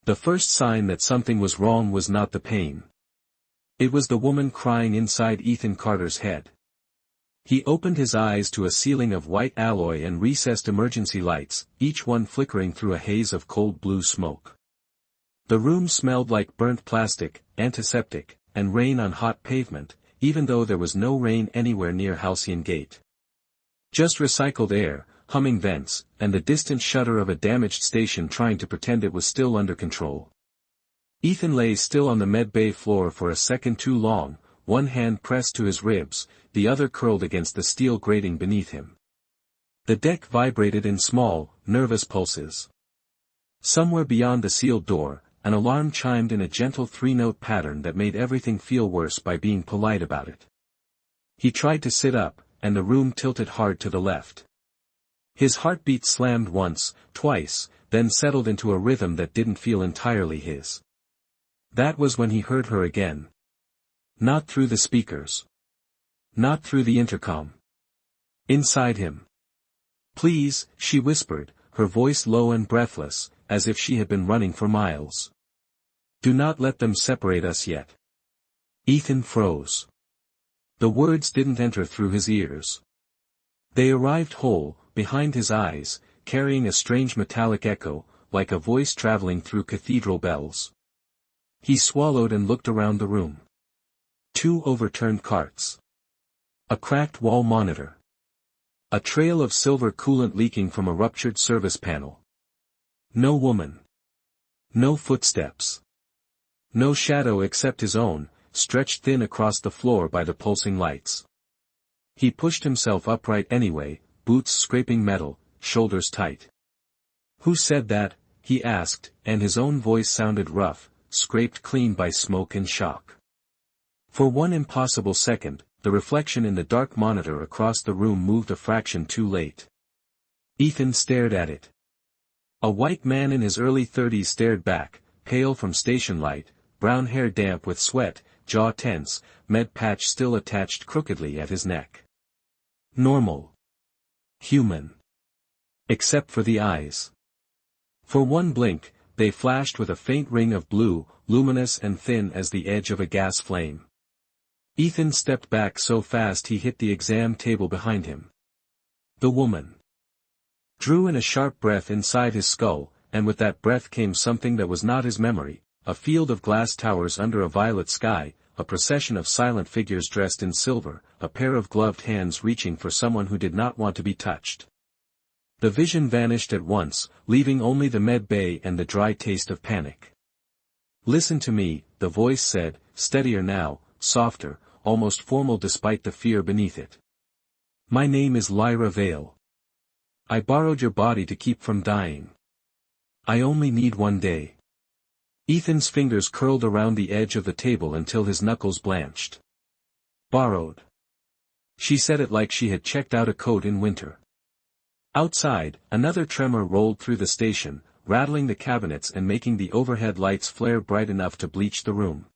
The first sign that something was wrong was not the pain. It was the woman crying inside Ethan Carter's head. He opened his eyes to a ceiling of white alloy and recessed emergency lights, each one flickering through a haze of cold blue smoke. The room smelled like burnt plastic, antiseptic, and rain on hot pavement, even though there was no rain anywhere near Halcyon Gate. Just recycled air, humming vents, and the distant shudder of a damaged station trying to pretend it was still under control. Ethan lay still on the medbay floor for a second too long, one hand pressed to his ribs, the other curled against the steel grating beneath him. The deck vibrated in small, nervous pulses. Somewhere beyond the sealed door, an alarm chimed in a gentle three-note pattern that made everything feel worse by being polite about it. He tried to sit up, and the room tilted hard to the left. His heartbeat slammed once, twice, then settled into a rhythm that didn't feel entirely his. That was when he heard her again. Not through the speakers. Not through the intercom. Inside him. "Please," she whispered, her voice low and breathless, as if she had been running for miles. "Do not let them separate us yet." Ethan froze. The words didn't enter through his ears. They arrived whole, behind his eyes, carrying a strange metallic echo, like a voice traveling through cathedral bells. He swallowed and looked around the room. 2 overturned carts. A cracked wall monitor. A trail of silver coolant leaking from a ruptured service panel. No woman. No footsteps. No shadow except his own, stretched thin across the floor by the pulsing lights. He pushed himself upright anyway, boots scraping metal, shoulders tight. "Who said that?" he asked, and his own voice sounded rough, scraped clean by smoke and shock. For one impossible second, the reflection in the dark monitor across the room moved a fraction too late. Ethan stared at it. A white man in his early 30s stared back, pale from station light, brown hair damp with sweat, jaw tense, med patch still attached crookedly at his neck. Normal. Human. Except for the eyes. For one blink, they flashed with a faint ring of blue, luminous and thin as the edge of a gas flame. Ethan stepped back so fast he hit the exam table behind him. The woman drew in a sharp breath inside his skull, and with that breath came something that was not his memory, a field of glass towers under a violet sky, a procession of silent figures dressed in silver, a pair of gloved hands reaching for someone who did not want to be touched. The vision vanished at once, leaving only the med bay and the dry taste of panic. "Listen to me," the voice said, steadier now, softer, almost formal despite the fear beneath it. "My name is Lyra Vale. I borrowed your body to keep from dying. I only need 1 day." Ethan's fingers curled around the edge of the table until his knuckles blanched. "Borrowed." She said it like she had checked out a coat in winter. Outside, another tremor rolled through the station, rattling the cabinets and making the overhead lights flare bright enough to bleach the room.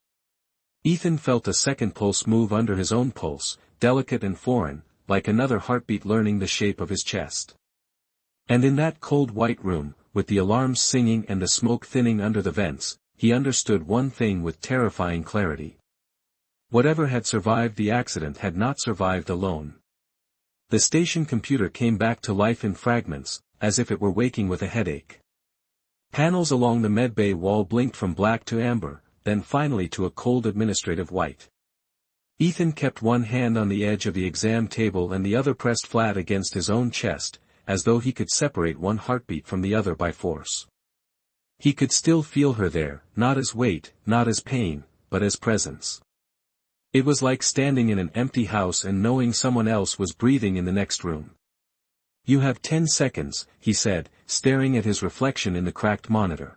Ethan felt a second pulse move under his own pulse, delicate and foreign, like another heartbeat learning the shape of his chest. And in that cold white room, with the alarms singing and the smoke thinning under the vents, he understood one thing with terrifying clarity. Whatever had survived the accident had not survived alone. The station computer came back to life in fragments, as if it were waking with a headache. Panels along the medbay wall blinked from black to amber, then finally to a cold administrative white. Ethan kept one hand on the edge of the exam table and the other pressed flat against his own chest, as though he could separate one heartbeat from the other by force. He could still feel her there, not as weight, not as pain, but as presence. It was like standing in an empty house and knowing someone else was breathing in the next room. "You have 10 seconds, he said, staring at his reflection in the cracked monitor.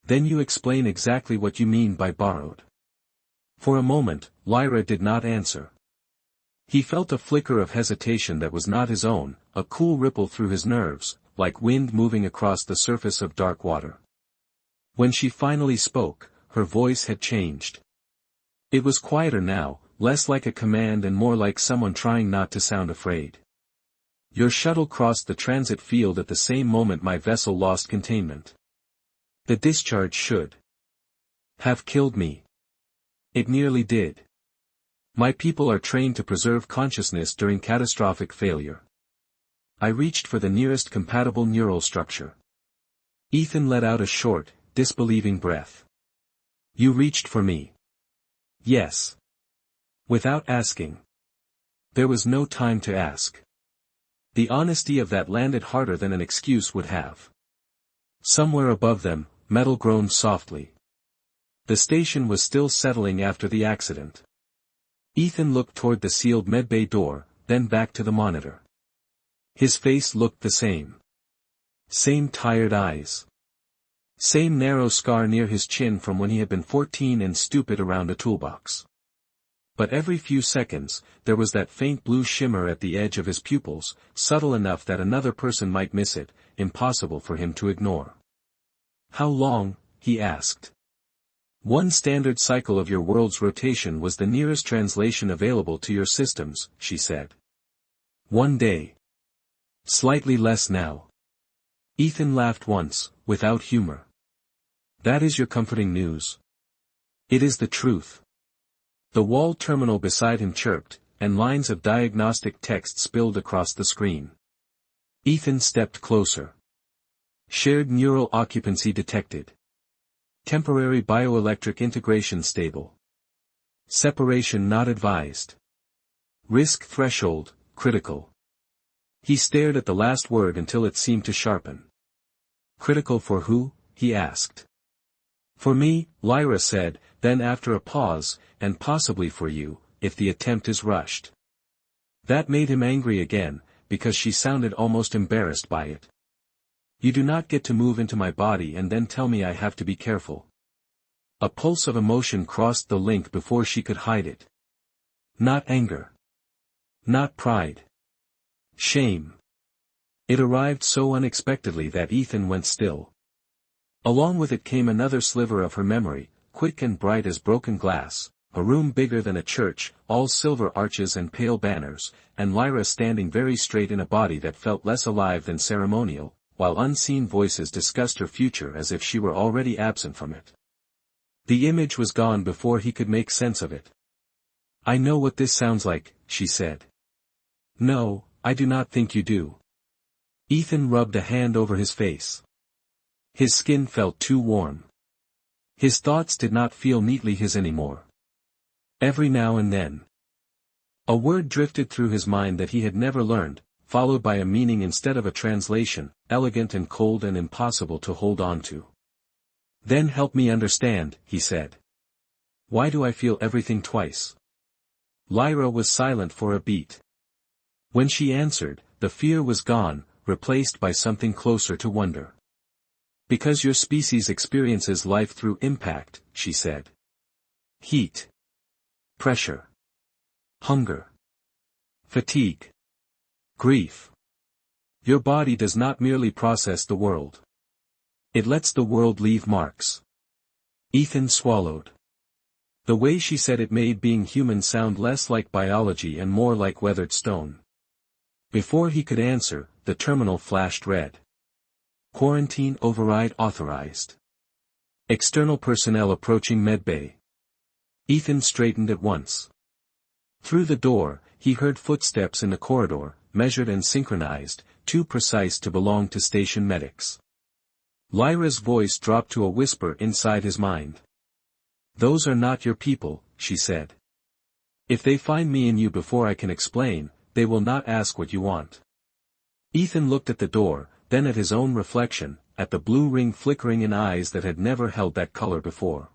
"Then you explain exactly what you mean by borrowed." For a moment, Lyra did not answer. He felt a flicker of hesitation that was not his own, a cool ripple through his nerves, like wind moving across the surface of dark water. When she finally spoke, her voice had changed. It was quieter now, less like a command and more like someone trying not to sound afraid. "Your shuttle crossed the transit field at the same moment my vessel lost containment. The discharge should have killed me. It nearly did. My people are trained to preserve consciousness during catastrophic failure. I reached for the nearest compatible neural structure. Ethan let out a short, disbelieving breath. You reached for me. Yes. Without asking. There was no time to ask. The honesty of that landed harder than an excuse would have. Somewhere above them, metal groaned softly. The station was still settling after the accident. Ethan looked toward the sealed medbay door, then back to the monitor. His face looked the same. Same tired eyes. Same narrow scar near his chin from when he had been 14 and stupid around a toolbox. But every few seconds, there was that faint blue shimmer at the edge of his pupils, subtle enough that another person might miss it, impossible for him to ignore. How long? He asked. One standard cycle of your world's rotation was the nearest translation available to your systems, she said. 1 day. Slightly less now. Ethan laughed once, without humor. That is your comforting news. It is the truth. The wall terminal beside him chirped, and lines of diagnostic text spilled across the screen. Ethan stepped closer. Shared neural occupancy detected. Temporary bioelectric integration stable. Separation not advised. Risk threshold, critical. He stared at the last word until it seemed to sharpen. Critical for who? He asked. For me, Lyra said, then after a pause, and possibly for you, if the attempt is rushed. That made him angry again, because she sounded almost embarrassed by it. You do not get to move into my body and then tell me I have to be careful. A pulse of emotion crossed the link before she could hide it. Not anger. Not pride. Shame. It arrived so unexpectedly that Ethan went still. Along with it came another sliver of her memory, quick and bright as broken glass, a room bigger than a church, all silver arches and pale banners, and Lyra standing very straight in a body that felt less alive than ceremonial, while unseen voices discussed her future as if she were already absent from it. The image was gone before he could make sense of it. I know what this sounds like, she said. No, I do not think you do. Ethan rubbed a hand over his face. His skin felt too warm. His thoughts did not feel neatly his anymore. Every now and then, a word drifted through his mind that he had never learned, followed by a meaning instead of a translation, elegant and cold and impossible to hold on to. Then help me understand, he said. Why do I feel everything twice? Lyra was silent for a beat. When she answered, the fear was gone, replaced by something closer to wonder. Because your species experiences life through impact, she said. Heat. Pressure. Hunger. Fatigue. Grief. Your body does not merely process the world. It lets the world leave marks. Ethan swallowed. The way she said it made being human sound less like biology and more like weathered stone. Before he could answer, the terminal flashed red. Quarantine override authorized. External personnel approaching medbay. Ethan straightened at once. Through the door, he heard footsteps in the corridor, measured and synchronized, too precise to belong to station medics. Lyra's voice dropped to a whisper inside his mind. Those are not your people, she said. If they find me and you before I can explain, they will not ask what you want. Ethan looked at the door, then at his own reflection, at the blue ring flickering in eyes that had never held that color before.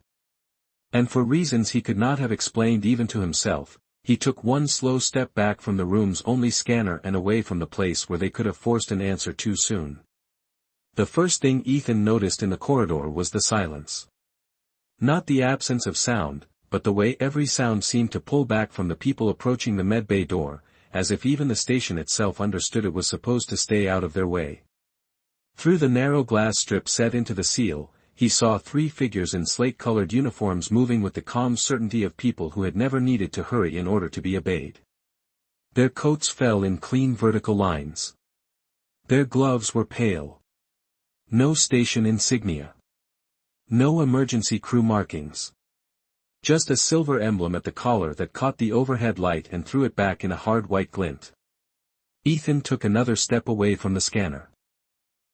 And for reasons he could not have explained even to himself, he took one slow step back from the room's only scanner and away from the place where they could have forced an answer too soon. The first thing Ethan noticed in the corridor was the silence. Not the absence of sound, but the way every sound seemed to pull back from the people approaching the medbay door, as if even the station itself understood it was supposed to stay out of their way. Through the narrow glass strip set into the seal, he saw 3 figures in slate-colored uniforms moving with the calm certainty of people who had never needed to hurry in order to be obeyed. Their coats fell in clean vertical lines. Their gloves were pale. No station insignia. No emergency crew markings. Just a silver emblem at the collar that caught the overhead light and threw it back in a hard white glint. Ethan took another step away from the scanner.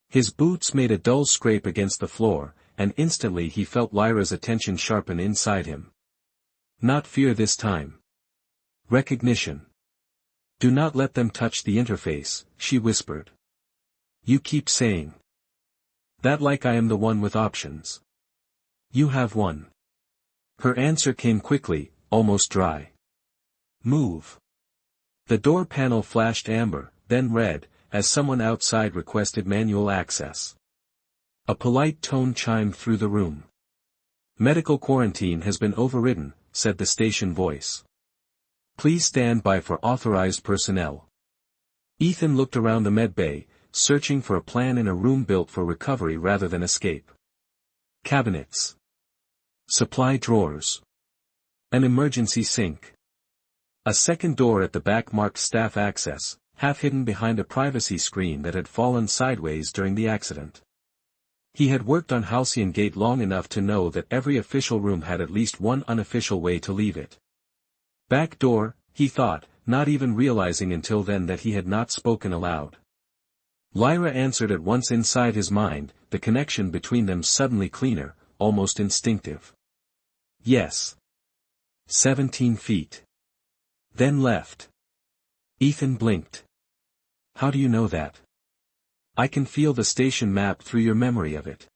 His boots made a dull scrape against the floor, and instantly he felt Lyra's attention sharpen inside him. Not fear this time. Recognition. Do not let them touch the interface, she whispered. You keep saying that like I am the one with options. You have one. Her answer came quickly, almost dry. Move. The door panel flashed amber, then red, as someone outside requested manual access. A polite tone chimed through the room. Medical quarantine has been overridden, said the station voice. Please stand by for authorized personnel. Ethan looked around the medbay, searching for a plan in a room built for recovery rather than escape. Cabinets. Supply drawers. An emergency sink. A second door at the back marked staff access, half hidden behind a privacy screen that had fallen sideways during the accident. He had worked on Halcyon Gate long enough to know that every official room had at least one unofficial way to leave it. Back door, he thought, not even realizing until then that he had not spoken aloud. Lyra answered at once inside his mind, the connection between them suddenly cleaner, almost instinctive. Yes. 17 feet. Then left. Ethan blinked. How do you know that? I can feel the station map through your memory of it.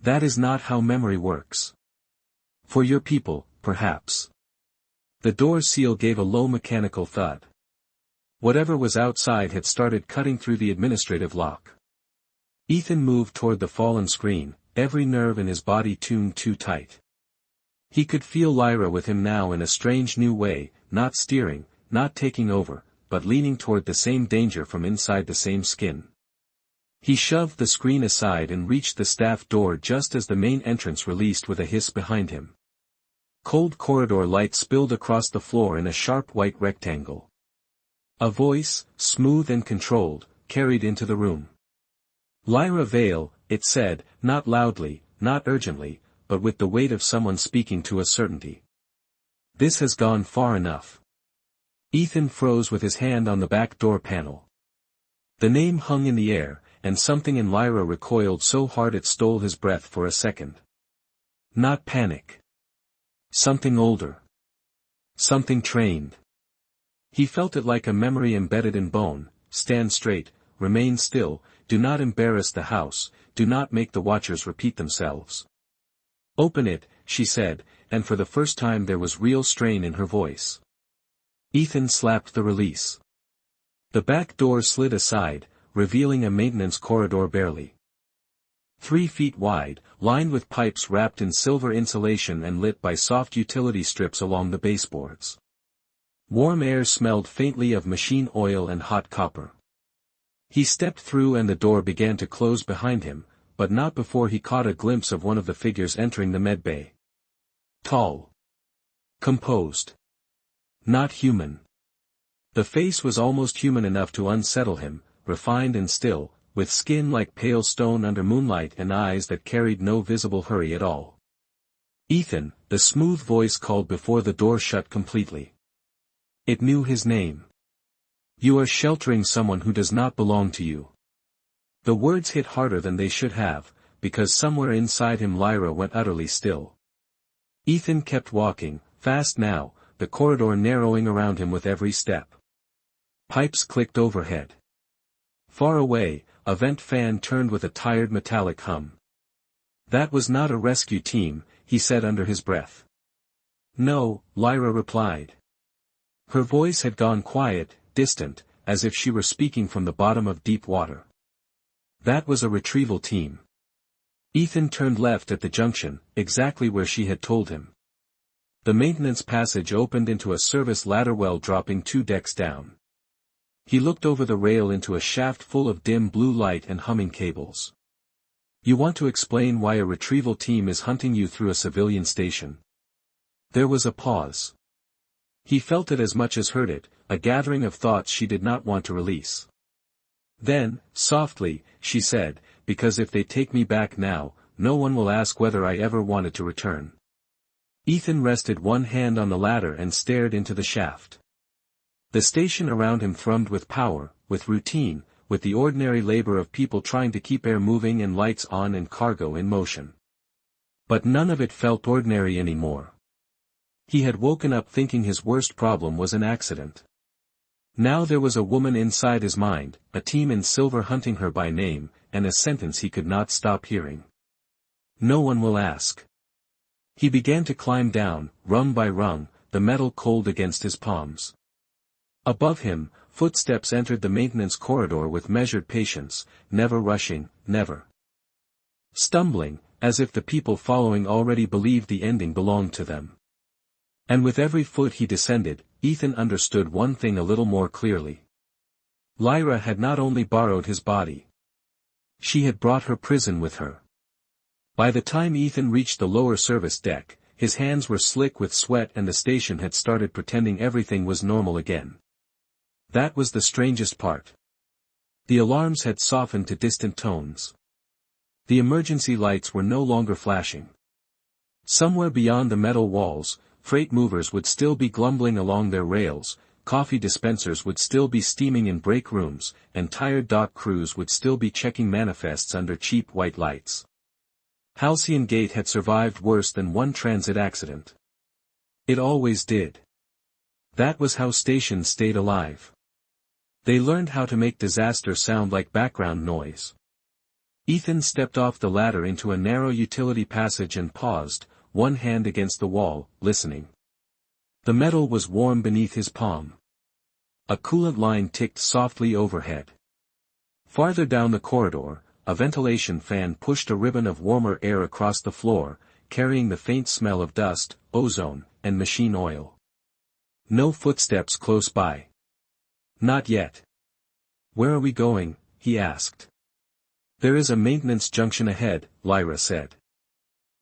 That is not how memory works. For your people, perhaps. The door seal gave a low mechanical thud. Whatever was outside had started cutting through the administrative lock. Ethan moved toward the fallen screen, every nerve in his body tuned too tight. He could feel Lyra with him now in a strange new way, not steering, not taking over, but leaning toward the same danger from inside the same skin. He shoved the screen aside and reached the staff door just as the main entrance released with a hiss behind him. Cold corridor light spilled across the floor in a sharp white rectangle. A voice, smooth and controlled, carried into the room. Lyra Vale, it said, not loudly, not urgently, but with the weight of someone speaking to a certainty. This has gone far enough. Ethan froze with his hand on the back door panel. The name hung in the air, and something in Lyra recoiled so hard it stole his breath for a second. Not panic. Something older. Something trained. He felt it like a memory embedded in bone. Stand straight, remain still, do not embarrass the house, do not make the watchers repeat themselves. Open it, she said, and for the first time there was real strain in her voice. Ethan slapped the release. The back door slid aside, revealing a maintenance corridor barely 3 feet wide, lined with pipes wrapped in silver insulation and lit by soft utility strips along the baseboards. Warm air smelled faintly of machine oil and hot copper. He stepped through and the door began to close behind him, but not before he caught a glimpse of one of the figures entering the medbay. Tall. Composed. Not human. The face was almost human enough to unsettle him, refined and still, with skin like pale stone under moonlight and eyes that carried no visible hurry at all. Ethan, the smooth voice called before the door shut completely. It knew his name. You are sheltering someone who does not belong to you. The words hit harder than they should have, because somewhere inside him Lyra went utterly still. Ethan kept walking, fast now, the corridor narrowing around him with every step. Pipes clicked overhead. Far away, a vent fan turned with a tired metallic hum. That was not a rescue team, he said under his breath. No, Lyra replied. Her voice had gone quiet, distant, as if she were speaking from the bottom of deep water. That was a retrieval team. Ethan turned left at the junction, exactly where she had told him. The maintenance passage opened into a service ladder well dropping 2 decks down. He looked over the rail into a shaft full of dim blue light and humming cables. You want to explain why a retrieval team is hunting you through a civilian station? There was a pause. He felt it as much as heard it, a gathering of thoughts she did not want to release. Then, softly, she said, because if they take me back now, no one will ask whether I ever wanted to return. Ethan rested one hand on the ladder and stared into the shaft. The station around him thrummed with power, with routine, with the ordinary labor of people trying to keep air moving and lights on and cargo in motion. But none of it felt ordinary anymore. He had woken up thinking his worst problem was an accident. Now there was a woman inside his mind, a team in silver hunting her by name, and a sentence he could not stop hearing. No one will ask. He began to climb down, rung by rung, the metal cold against his palms. Above him, footsteps entered the maintenance corridor with measured patience, never rushing, never stumbling, as if the people following already believed the ending belonged to them. And with every foot he descended, Ethan understood one thing a little more clearly. Lyra had not only borrowed his body. She had brought her prison with her. By the time Ethan reached the lower service deck, his hands were slick with sweat and the station had started pretending everything was normal again. That was the strangest part. The alarms had softened to distant tones. The emergency lights were no longer flashing. Somewhere beyond the metal walls, freight movers would still be grumbling along their rails, coffee dispensers would still be steaming in break rooms, and tired dock crews would still be checking manifests under cheap white lights. Halcyon Gate had survived worse than one transit accident. It always did. That was how stations stayed alive. They learned how to make disaster sound like background noise. Ethan stepped off the ladder into a narrow utility passage and paused, one hand against the wall, listening. The metal was warm beneath his palm. A coolant line ticked softly overhead. Farther down the corridor, a ventilation fan pushed a ribbon of warmer air across the floor, carrying the faint smell of dust, ozone, and machine oil. No footsteps close by. Not yet. Where are we going? He asked. There is a maintenance junction ahead, Lyra said.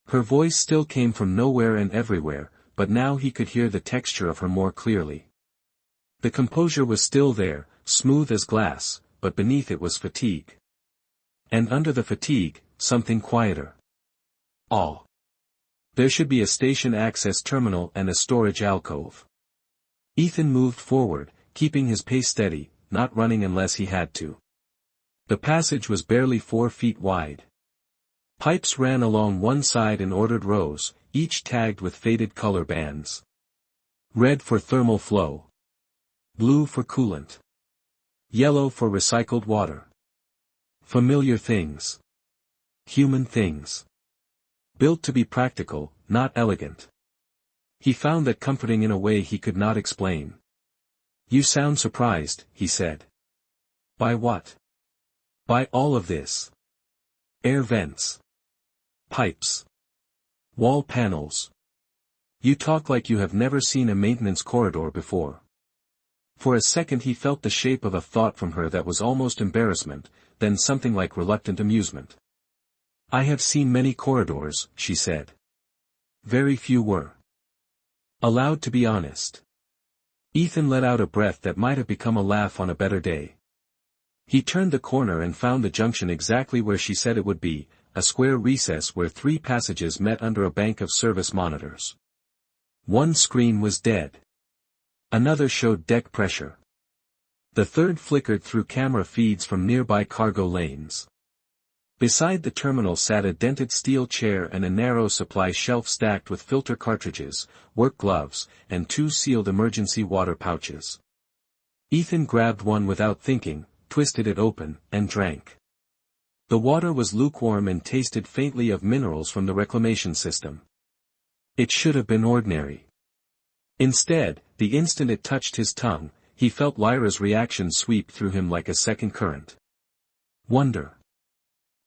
Her voice still came from nowhere and everywhere, but now he could hear the texture of her more clearly. The composure was still there, smooth as glass, but beneath it was fatigue. And under the fatigue, something quieter. All. There should be a station access terminal and a storage alcove. Ethan moved forward, keeping his pace steady, not running unless he had to. The passage was barely 4 feet wide. Pipes ran along one side in ordered rows, each tagged with faded color bands. Red for thermal flow. Blue for coolant. Yellow for recycled water. Familiar things. Human things. Built to be practical, not elegant. He found that comforting in a way he could not explain. You sound surprised, he said. By what? By all of this. Air vents. Pipes. Wall panels. You talk like you have never seen a maintenance corridor before. For a second he felt the shape of a thought from her that was almost embarrassment, then something like reluctant amusement. I have seen many corridors, she said. Very few were allowed to be honest. Ethan let out a breath that might have become a laugh on a better day. He turned the corner and found the junction exactly where she said it would be, a square recess where 3 passages met under a bank of service monitors. One screen was dead. Another showed deck pressure. The third flickered through camera feeds from nearby cargo lanes. Beside the terminal sat a dented steel chair and a narrow supply shelf stacked with filter cartridges, work gloves, and 2 sealed emergency water pouches. Ethan grabbed one without thinking, twisted it open, and drank. The water was lukewarm and tasted faintly of minerals from the reclamation system. It should have been ordinary. Instead, the instant it touched his tongue, he felt Lyra's reaction sweep through him like a second current. Wonder.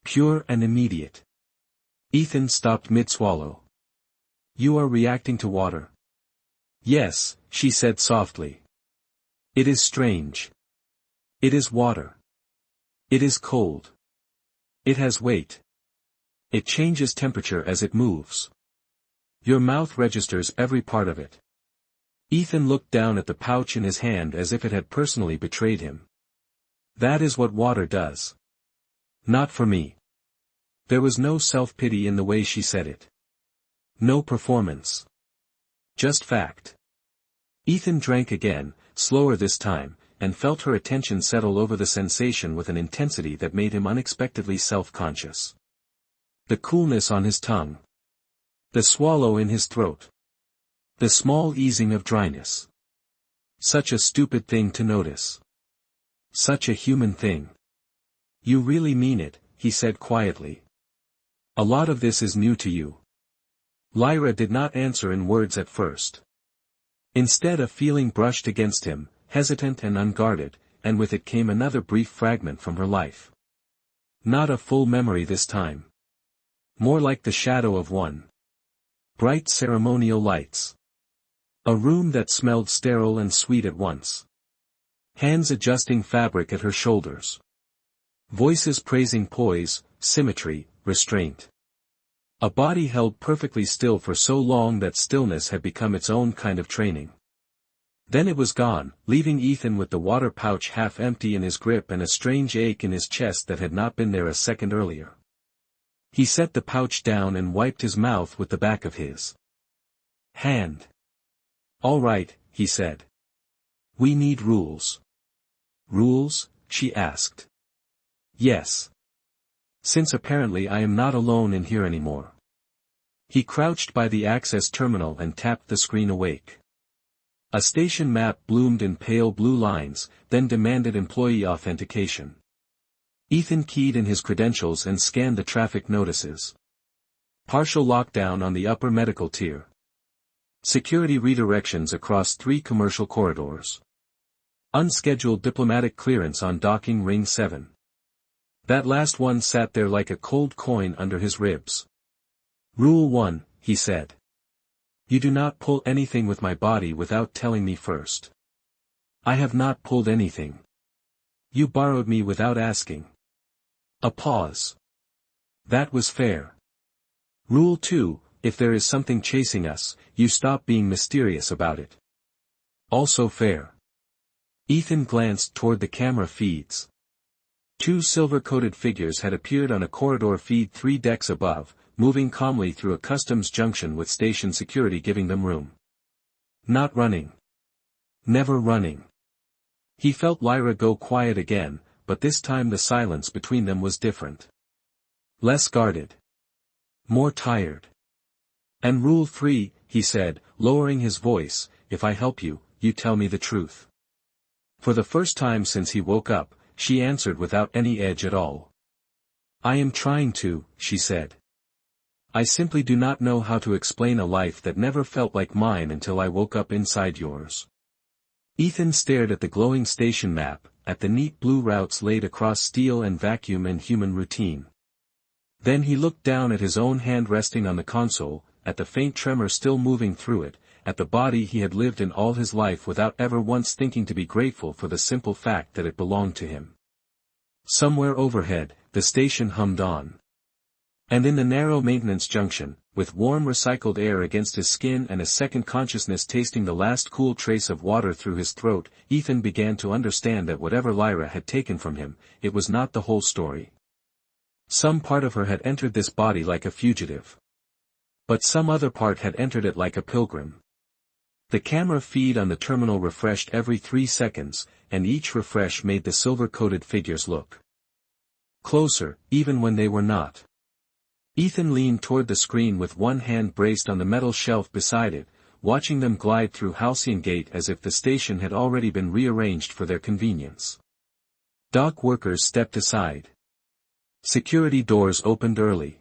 Pure and immediate. Ethan stopped mid-swallow. You are reacting to water. Yes, she said softly. It is strange. It is water. It is cold. It has weight. It changes temperature as it moves. Your mouth registers every part of it. Ethan looked down at the pouch in his hand as if it had personally betrayed him. That is what water does. Not for me. There was no self-pity in the way she said it. No performance. Just fact. Ethan drank again, slower this time, and felt her attention settle over the sensation with an intensity that made him unexpectedly self-conscious. The coolness on his tongue. The swallow in his throat. The small easing of dryness. Such a stupid thing to notice. Such a human thing. You really mean it, he said quietly. A lot of this is new to you. Lyra did not answer in words at first. Instead a feeling brushed against him, hesitant and unguarded, and with it came another brief fragment from her life. Not a full memory this time. More like the shadow of one. Bright ceremonial lights. A room that smelled sterile and sweet at once. Hands adjusting fabric at her shoulders. Voices praising poise, symmetry, restraint. A body held perfectly still for so long that stillness had become its own kind of training. Then it was gone, leaving Ethan with the water pouch half empty in his grip and a strange ache in his chest that had not been there a second earlier. He set the pouch down and wiped his mouth with the back of his hand. "All right," he said. "We need rules." "Rules?" she asked. "Yes. Since apparently I am not alone in here anymore." He crouched by the access terminal and tapped the screen awake. A station map bloomed in pale blue lines, then demanded employee authentication. Ethan keyed in his credentials and scanned the traffic notices. Partial lockdown on the upper medical tier. Security redirections across 3 commercial corridors. Unscheduled diplomatic clearance on docking ring 7. That last one sat there like a cold coin under his ribs. "Rule 1, he said. "You do not pull anything with my body without telling me first." "I have not pulled anything." "You borrowed me without asking." A pause. "That was fair." "Rule 2, if there is something chasing us, you stop being mysterious about it." "Also fair." Ethan glanced toward the camera feeds. 2 silver-coated figures had appeared on a corridor feed 3 decks above, moving calmly through a customs junction with station security giving them room. Not running. Never running. He felt Lyra go quiet again, but this time the silence between them was different. Less guarded. More tired. "And rule 3, he said, lowering his voice, "if I help you, you tell me the truth." For the first time since he woke up, she answered without any edge at all. "I am trying to," she said. "I simply do not know how to explain a life that never felt like mine until I woke up inside yours." Ethan stared at the glowing station map, at the neat blue routes laid across steel and vacuum and human routine. Then he looked down at his own hand resting on the console, at the faint tremor still moving through it, at the body he had lived in all his life without ever once thinking to be grateful for the simple fact that it belonged to him. Somewhere overhead, the station hummed on. And in the narrow maintenance junction, with warm recycled air against his skin and a second consciousness tasting the last cool trace of water through his throat, Ethan began to understand that whatever Lyra had taken from him, it was not the whole story. Some part of her had entered this body like a fugitive. But some other part had entered it like a pilgrim. The camera feed on the terminal refreshed every 3 seconds, and each refresh made the silver-coated figures look closer, even when they were not. Ethan leaned toward the screen with one hand braced on the metal shelf beside it, watching them glide through Halcyon Gate as if the station had already been rearranged for their convenience. Dock workers stepped aside. Security doors opened early.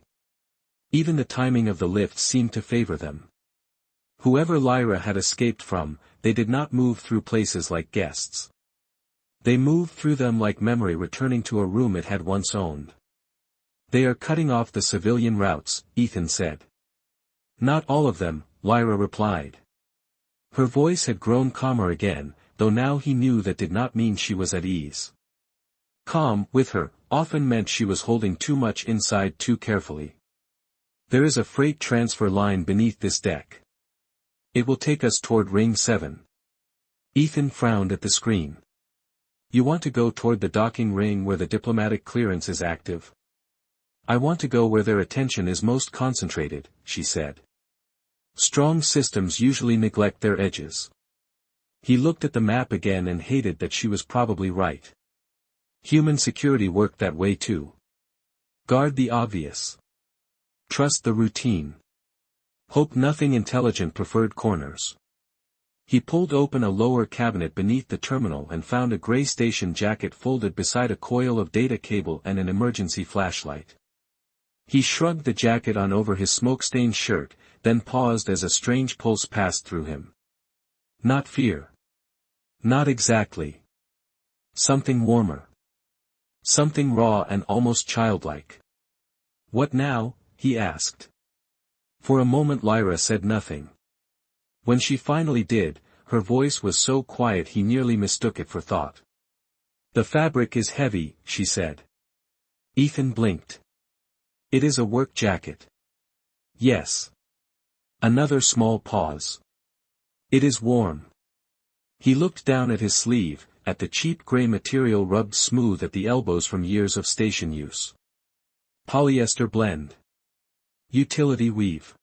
Even the timing of the lift seemed to favor them. Whoever Lyra had escaped from, they did not move through places like guests. They moved through them like memory returning to a room it had once owned. "They are cutting off the civilian routes," Ethan said. "Not all of them," Lyra replied. Her voice had grown calmer again, though now he knew that did not mean she was at ease. Calm, with her, often meant she was holding too much inside too carefully. "There is a freight transfer line beneath this deck. It will take us toward Ring 7. Ethan frowned at the screen. "You want to go toward the docking ring where the diplomatic clearance is active?" I want to go where their attention is most concentrated, she said. Strong systems usually neglect their edges. He looked at the map again and hated that she was probably right. Human security worked that way too. Guard the obvious. Trust the routine. Hope nothing intelligent preferred corners. He pulled open a lower cabinet beneath the terminal and found a gray station jacket folded beside a coil of data cable and an emergency flashlight. He shrugged the jacket on over his smoke-stained shirt, then paused as a strange pulse passed through him. Not fear. Not exactly. Something warmer. Something raw and almost childlike. What now? He asked. For a moment Lyra said nothing. When she finally did, her voice was so quiet he nearly mistook it for thought. The fabric is heavy, she said. Ethan blinked. It is a work jacket. Yes. Another small pause. It is warm. He looked down at his sleeve, at the cheap gray material rubbed smooth at the elbows from years of station use. Polyester blend. Utility weave.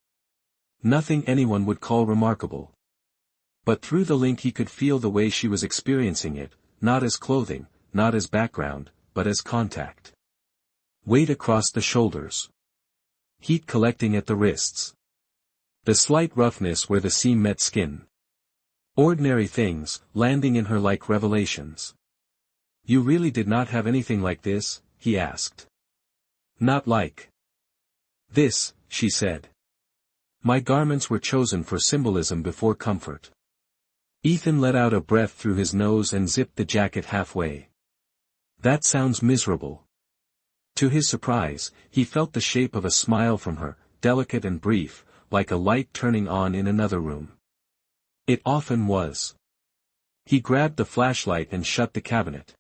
Nothing anyone would call remarkable. But through the link he could feel the way she was experiencing it, not as clothing, not as background, but as contact. Weight across the shoulders. Heat collecting at the wrists. The slight roughness where the seam met skin. Ordinary things, landing in her like revelations. You really did not have anything like this? He asked. Not like this, she said. My garments were chosen for symbolism before comfort. Ethan let out a breath through his nose and zipped the jacket halfway. That sounds miserable. To his surprise, he felt the shape of a smile from her, delicate and brief, like a light turning on in another room. It often was. He grabbed the flashlight and shut the cabinet.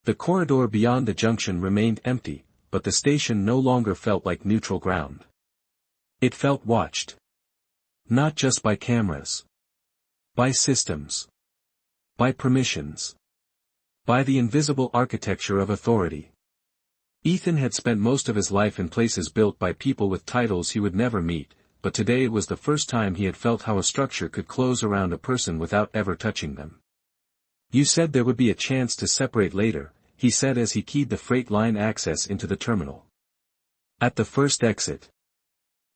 The corridor beyond the junction remained empty, but the station no longer felt like neutral ground. It felt watched. Not just by cameras. By systems. By permissions. By the invisible architecture of authority. Ethan had spent most of his life in places built by people with titles he would never meet, but today it was the first time he had felt how a structure could close around a person without ever touching them. You said there would be a chance to separate later, he said as he keyed the freight line access into the terminal. At the first exit.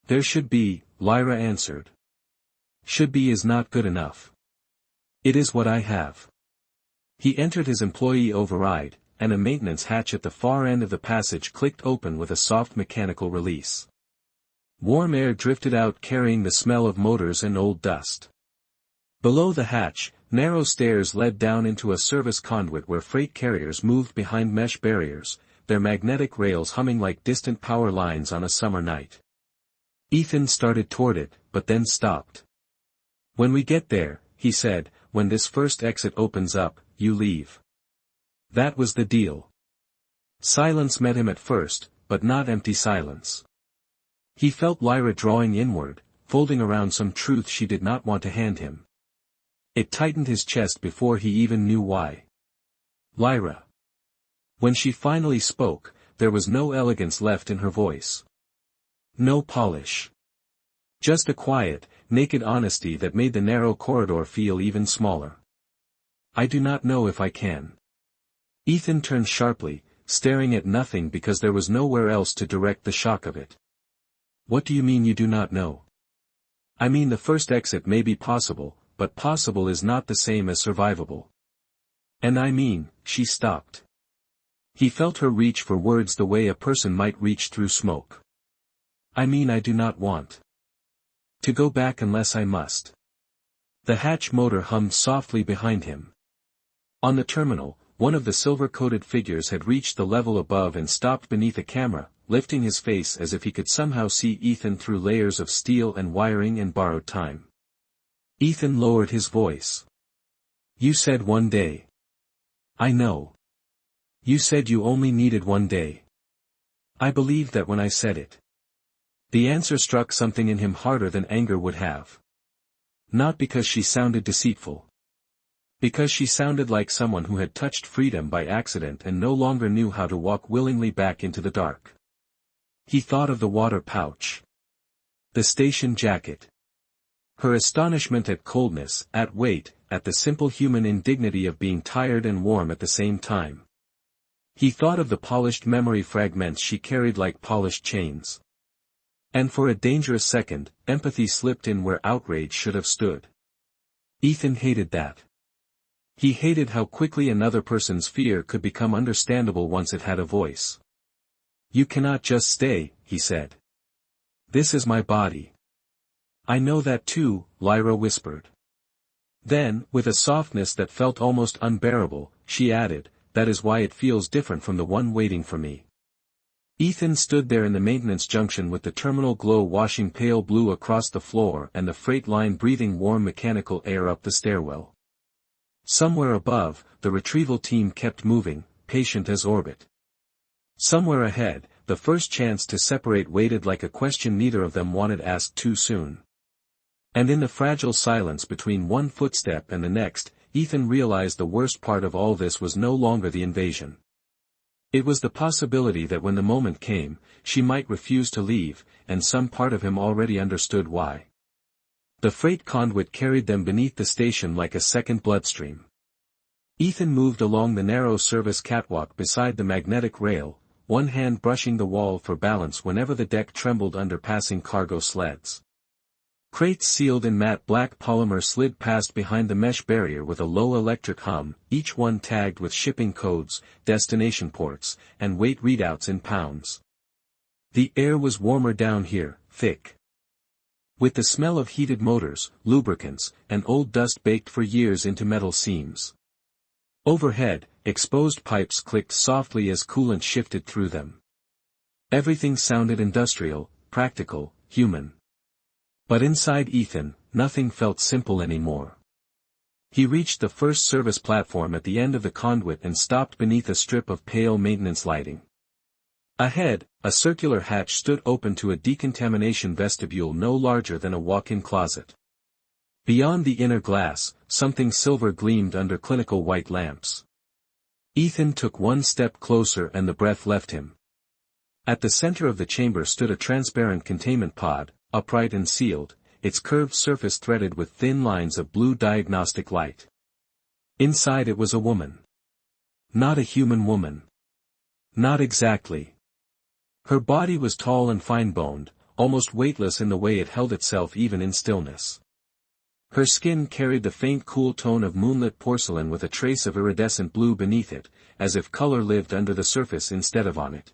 There should be, Lyra answered. Should be is not good enough. It is what I have. He entered his employee override, and a maintenance hatch at the far end of the passage clicked open with a soft mechanical release. Warm air drifted out carrying the smell of motors and old dust. Below the hatch, narrow stairs led down into a service conduit where freight carriers moved behind mesh barriers, their magnetic rails humming like distant power lines on a summer night. Ethan started toward it, but then stopped. When we get there, he said, when this first exit opens up, you leave. That was the deal. Silence met him at first, but not empty silence. He felt Lyra drawing inward, folding around some truth she did not want to hand him. It tightened his chest before he even knew why. Lyra. When she finally spoke, there was no elegance left in her voice. No polish. Just a quiet, naked honesty that made the narrow corridor feel even smaller. I do not know if I can. Ethan turned sharply, staring at nothing because there was nowhere else to direct the shock of it. What do you mean you do not know? I mean the first exit may be possible, but possible is not the same as survivable. And I mean, she stopped. He felt her reach for words the way a person might reach through smoke. I mean I do not want to go back unless I must. The hatch motor hummed softly behind him. On the terminal, one of the silver-coated figures had reached the level above and stopped beneath a camera, lifting his face as if he could somehow see Ethan through layers of steel and wiring and borrowed time. Ethan lowered his voice. You said one day. I know. You said you only needed one day. I believed that when I said it. The answer struck something in him harder than anger would have. Not because she sounded deceitful. Because she sounded like someone who had touched freedom by accident and no longer knew how to walk willingly back into the dark. He thought of the water pouch. The station jacket. Her astonishment at coldness, at weight, at the simple human indignity of being tired and warm at the same time. He thought of the polished memory fragments she carried like polished chains. And for a dangerous second, empathy slipped in where outrage should have stood. Ethan hated that. He hated how quickly another person's fear could become understandable once it had a voice. "You cannot just stay," he said. "This is my body." "I know that too," Lyra whispered. Then, with a softness that felt almost unbearable, she added, "That is why it feels different from the one waiting for me." Ethan stood there in the maintenance junction with the terminal glow washing pale blue across the floor and the freight line breathing warm mechanical air up the stairwell. Somewhere above, the retrieval team kept moving, patient as orbit. Somewhere ahead, the first chance to separate waited like a question neither of them wanted asked too soon. And in the fragile silence between one footstep and the next, Ethan realized the worst part of all this was no longer the invasion. It was the possibility that when the moment came, she might refuse to leave, and some part of him already understood why. The freight conduit carried them beneath the station like a second bloodstream. Ethan moved along the narrow service catwalk beside the magnetic rail, one hand brushing the wall for balance whenever the deck trembled under passing cargo sleds. Crates sealed in matte black polymer slid past behind the mesh barrier with a low electric hum, each one tagged with shipping codes, destination ports, and weight readouts in pounds. The air was warmer down here, thick, with the smell of heated motors, lubricants, and old dust baked for years into metal seams. Overhead, exposed pipes clicked softly as coolant shifted through them. Everything sounded industrial, practical, human. But inside Ethan, nothing felt simple anymore. He reached the first service platform at the end of the conduit and stopped beneath a strip of pale maintenance lighting. Ahead, a circular hatch stood open to a decontamination vestibule no larger than a walk-in closet. Beyond the inner glass, something silver gleamed under clinical white lamps. Ethan took one step closer and the breath left him. At the center of the chamber stood a transparent containment pod, upright and sealed, its curved surface threaded with thin lines of blue diagnostic light. Inside it was a woman. Not a human woman. Not exactly. Her body was tall and fine-boned, almost weightless in the way it held itself even in stillness. Her skin carried the faint cool tone of moonlit porcelain with a trace of iridescent blue beneath it, as if color lived under the surface instead of on it.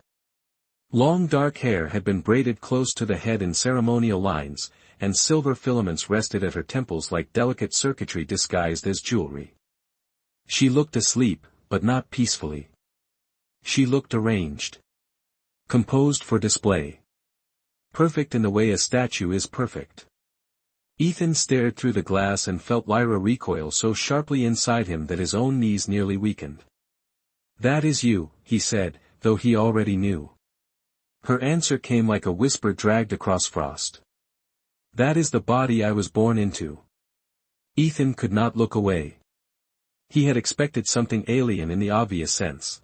Long dark hair had been braided close to the head in ceremonial lines, and silver filaments rested at her temples like delicate circuitry disguised as jewelry. She looked asleep, but not peacefully. She looked arranged. Composed for display. Perfect in the way a statue is perfect. Ethan stared through the glass and felt Lyra recoil so sharply inside him that his own knees nearly weakened. "That is you," he said, though he already knew. Her answer came like a whisper dragged across frost. "That is the body I was born into." Ethan could not look away. He had expected something alien in the obvious sense.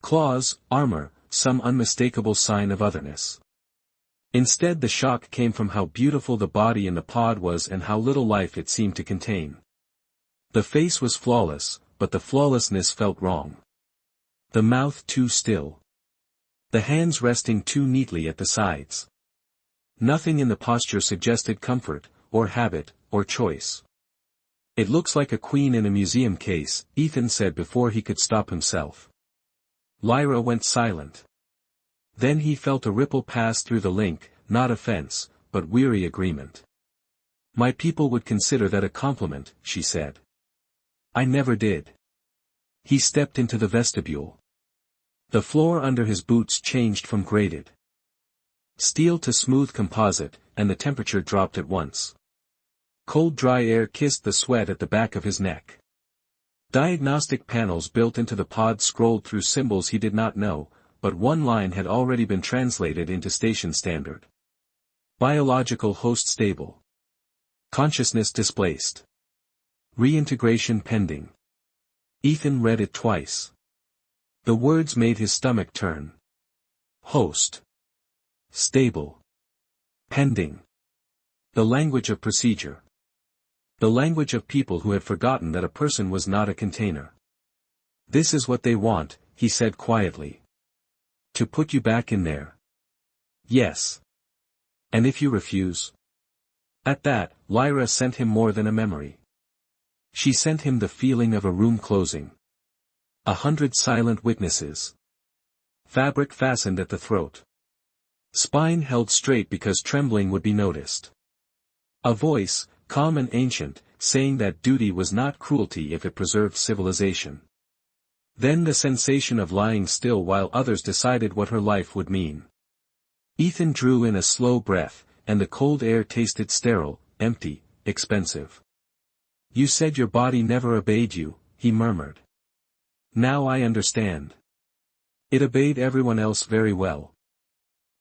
Claws, armor, some unmistakable sign of otherness. Instead the shock came from how beautiful the body in the pod was and how little life it seemed to contain. The face was flawless, but the flawlessness felt wrong. The mouth too still. The hands resting too neatly at the sides. Nothing in the posture suggested comfort, or habit, or choice. "It looks like a queen in a museum case," Ethan said before he could stop himself. Lyra went silent. Then he felt a ripple pass through the link, not offense, but weary agreement. "My people would consider that a compliment," she said. "I never did." He stepped into the vestibule. The floor under his boots changed from grated steel to smooth composite, and the temperature dropped at once. Cold dry air kissed the sweat at the back of his neck. Diagnostic panels built into the pod scrolled through symbols he did not know, but one line had already been translated into station standard. Biological host stable. Consciousness displaced. Reintegration pending. Ethan read it twice. The words made his stomach turn. Host. stable, pending. The language of procedure. The language of people who had forgotten that a person was not a container. This is what they want, he said quietly. To put you back in there. Yes. And if you refuse? At that, Lyra sent him more than a memory. She sent him the feeling of a room closing. 100 silent witnesses. Fabric fastened at the throat. Spine held straight because trembling would be noticed. A voice, calm and ancient, saying that duty was not cruelty if it preserved civilization. Then the sensation of lying still while others decided what her life would mean. Ethan drew in a slow breath, and the cold air tasted sterile, empty, expensive. You said your body never obeyed you, he murmured. Now I understand. It obeyed everyone else very well.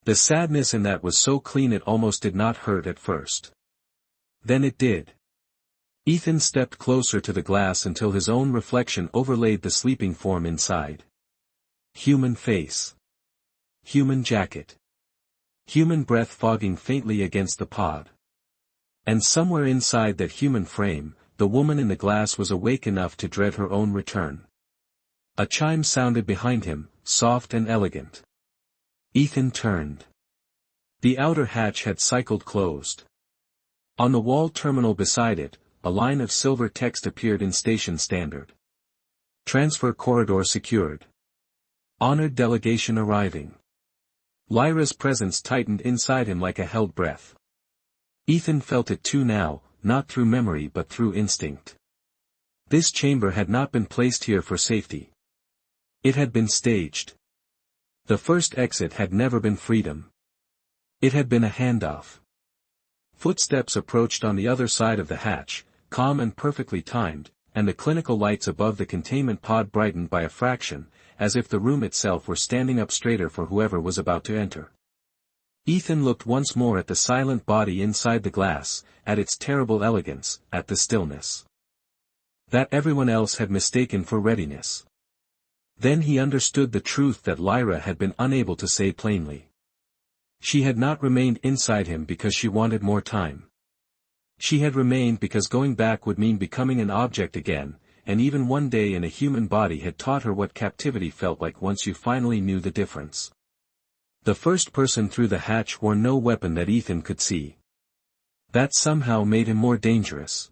The sadness in that was so clean it almost did not hurt at first. Then it did. Ethan stepped closer to the glass until his own reflection overlaid the sleeping form inside. Human face. Human jacket. Human breath fogging faintly against the pod. And somewhere inside that human frame, the woman in the glass was awake enough to dread her own return. A chime sounded behind him, soft and elegant. Ethan turned. The outer hatch had cycled closed. On the wall terminal beside it, a line of silver text appeared in station standard. Transfer corridor secured. Honored delegation arriving. Lyra's presence tightened inside him like a held breath. Ethan felt it too now, not through memory but through instinct. This chamber had not been placed here for safety. It had been staged. The first exit had never been freedom. It had been a handoff. Footsteps approached on the other side of the hatch, calm and perfectly timed, and the clinical lights above the containment pod brightened by a fraction, as if the room itself were standing up straighter for whoever was about to enter. Ethan looked once more at the silent body inside the glass, at its terrible elegance, at the stillness that everyone else had mistaken for readiness. Then he understood the truth that Lyra had been unable to say plainly. She had not remained inside him because she wanted more time. She had remained because going back would mean becoming an object again, and even one day in a human body had taught her what captivity felt like once you finally knew the difference. The first person through the hatch wore no weapon that Ethan could see. That somehow made him more dangerous.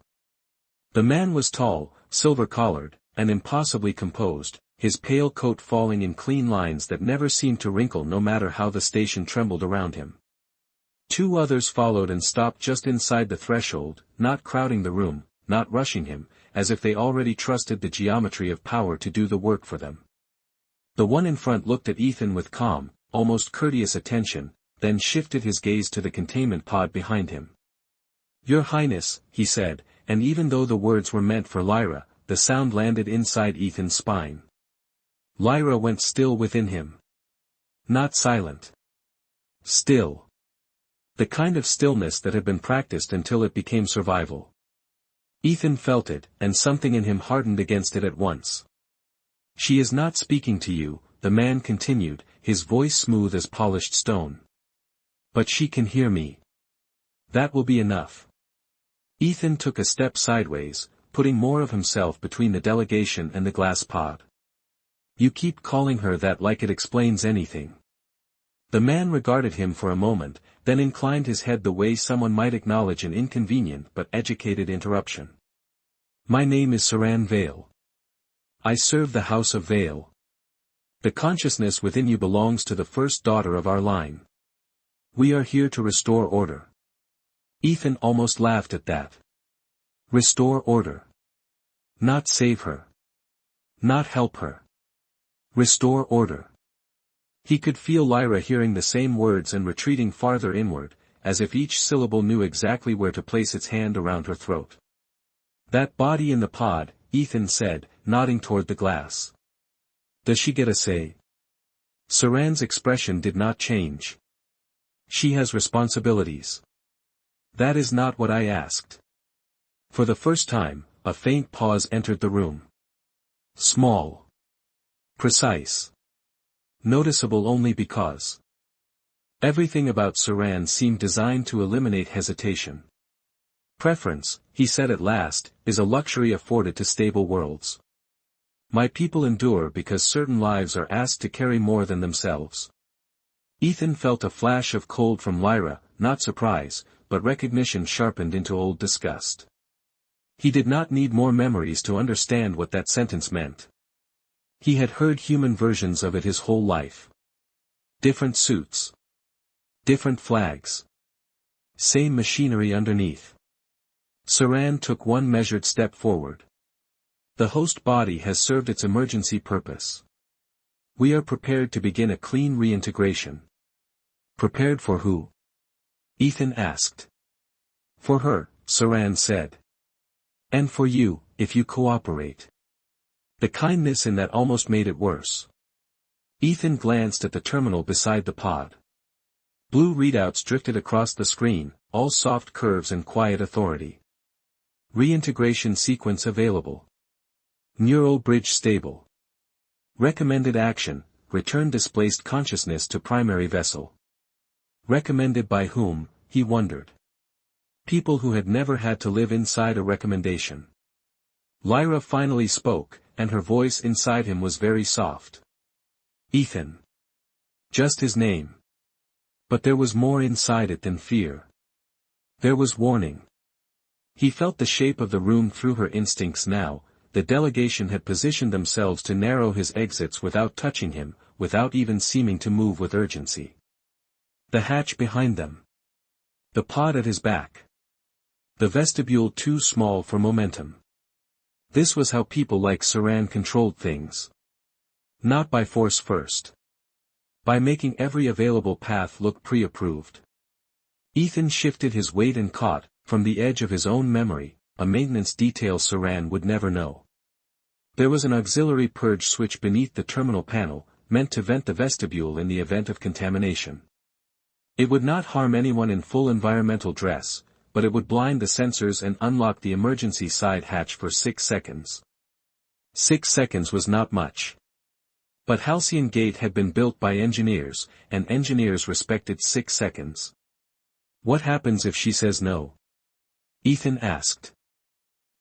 The man was tall, silver-collared, and impossibly composed, his pale coat falling in clean lines that never seemed to wrinkle no matter how the station trembled around him. Two others followed and stopped just inside the threshold, not crowding the room, not rushing him, as if they already trusted the geometry of power to do the work for them. The one in front looked at Ethan with calm, almost courteous attention, then shifted his gaze to the containment pod behind him. Your Highness, he said, and even though the words were meant for Lyra, the sound landed inside Ethan's spine. Lyra went still within him. Not silent. Still. The kind of stillness that had been practiced until it became survival. Ethan felt it, and something in him hardened against it at once. She is not speaking to you, the man continued, his voice smooth as polished stone. But she can hear me. That will be enough. Ethan took a step sideways, putting more of himself between the delegation and the glass pod. You keep calling her that like it explains anything. The man regarded him for a moment, then inclined his head the way someone might acknowledge an inconvenient but educated interruption. My name is Saran Vale. I serve the House of Vale. The consciousness within you belongs to the first daughter of our line. We are here to restore order. Ethan almost laughed at that. Restore order. Not save her. Not help her. Restore order. He could feel Lyra hearing the same words and retreating farther inward, as if each syllable knew exactly where to place its hand around her throat. That body in the pod, Ethan said, nodding toward the glass. Does she get a say? Saran's expression did not change. She has responsibilities. That is not what I asked. For the first time, a faint pause entered the room. Small. Precise. Noticeable only because. Everything about Saran seemed designed to eliminate hesitation. Preference, he said at last, is a luxury afforded to stable worlds. My people endure because certain lives are asked to carry more than themselves. Ethan felt a flash of cold from Lyra, not surprise, but recognition sharpened into old disgust. He did not need more memories to understand what that sentence meant. He had heard human versions of it his whole life. Different suits. Different flags. Same machinery underneath. Saran took one measured step forward. The host body has served its emergency purpose. We are prepared to begin a clean reintegration. Prepared for who? Ethan asked. For her, Saran said. And for you, if you cooperate. The kindness in that almost made it worse. Ethan glanced at the terminal beside the pod. Blue readouts drifted across the screen, all soft curves and quiet authority. Reintegration sequence available. Neural bridge stable. Recommended action, return displaced consciousness to primary vessel. Recommended by whom, he wondered. People who had never had to live inside a recommendation. Lyra finally spoke, and her voice inside him was very soft. Ethan. Just his name. But there was more inside it than fear. There was warning. He felt the shape of the room through her instincts now. The delegation had positioned themselves to narrow his exits without touching him, without even seeming to move with urgency. The hatch behind them. The pod at his back. The vestibule too small for momentum. This was how people like Saran controlled things. Not by force first. By making every available path look pre-approved. Ethan shifted his weight and caught, from the edge of his own memory, a maintenance detail Saran would never know. There was an auxiliary purge switch beneath the terminal panel, meant to vent the vestibule in the event of contamination. It would not harm anyone in full environmental dress, but it would blind the sensors and unlock the emergency side hatch for 6 seconds. 6 seconds was not much. But Halcyon Gate had been built by engineers, and engineers respected 6 seconds. What happens if she says no? Ethan asked.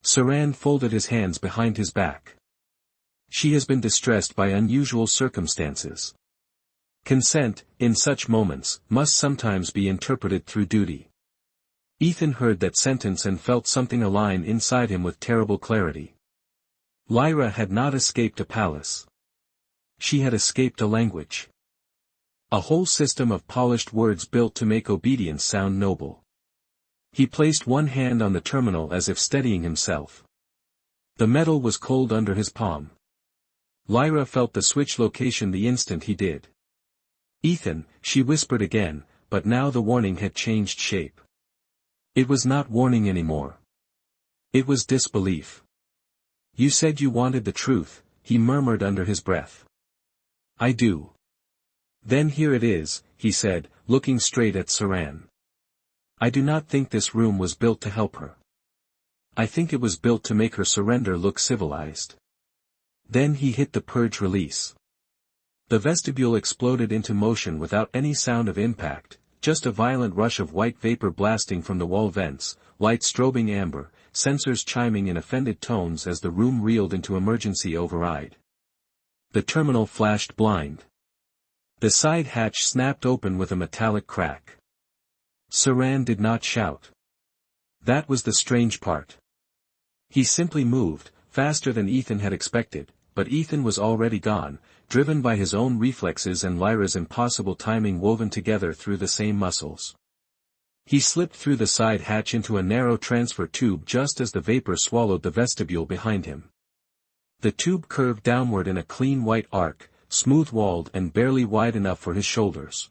Saran folded his hands behind his back. She has been distressed by unusual circumstances. Consent, in such moments, must sometimes be interpreted through duty. Ethan heard that sentence and felt something align inside him with terrible clarity. Lyra had not escaped a palace. She had escaped a language. A whole system of polished words built to make obedience sound noble. He placed one hand on the terminal as if steadying himself. The metal was cold under his palm. Lyra felt the switch location the instant he did. Ethan, she whispered again, but now the warning had changed shape. It was not warning anymore. It was disbelief. You said you wanted the truth, he murmured under his breath. I do. Then here it is, he said, looking straight at Saran. I do not think this room was built to help her. I think it was built to make her surrender look civilized. Then he hit the purge release. The vestibule exploded into motion without any sound of impact, just a violent rush of white vapor blasting from the wall vents, light strobing amber, sensors chiming in offended tones as the room reeled into emergency override. The terminal flashed blind. The side hatch snapped open with a metallic crack. Saran did not shout. That was the strange part. He simply moved, faster than Ethan had expected, but Ethan was already gone, driven by his own reflexes and Lyra's impossible timing woven together through the same muscles. He slipped through the side hatch into a narrow transfer tube just as the vapor swallowed the vestibule behind him. The tube curved downward in a clean white arc, smooth-walled and barely wide enough for his shoulders.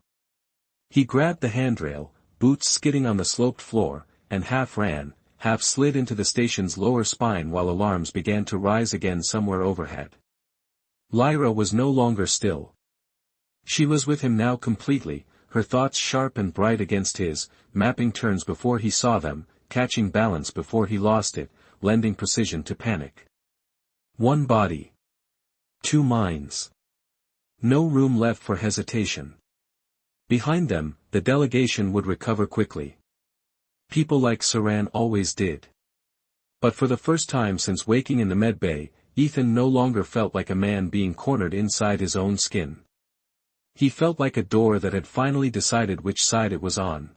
He grabbed the handrail, boots skidding on the sloped floor, and half ran, half slid into the station's lower spine while alarms began to rise again somewhere overhead. Lyra was no longer still. She was with him now completely, her thoughts sharp and bright against his, mapping turns before he saw them, catching balance before he lost it, lending precision to panic. One body. Two minds. No room left for hesitation. Behind them, the delegation would recover quickly. People like Saran always did. But for the first time since waking in the medbay, Ethan no longer felt like a man being cornered inside his own skin. He felt like a door that had finally decided which side it was on.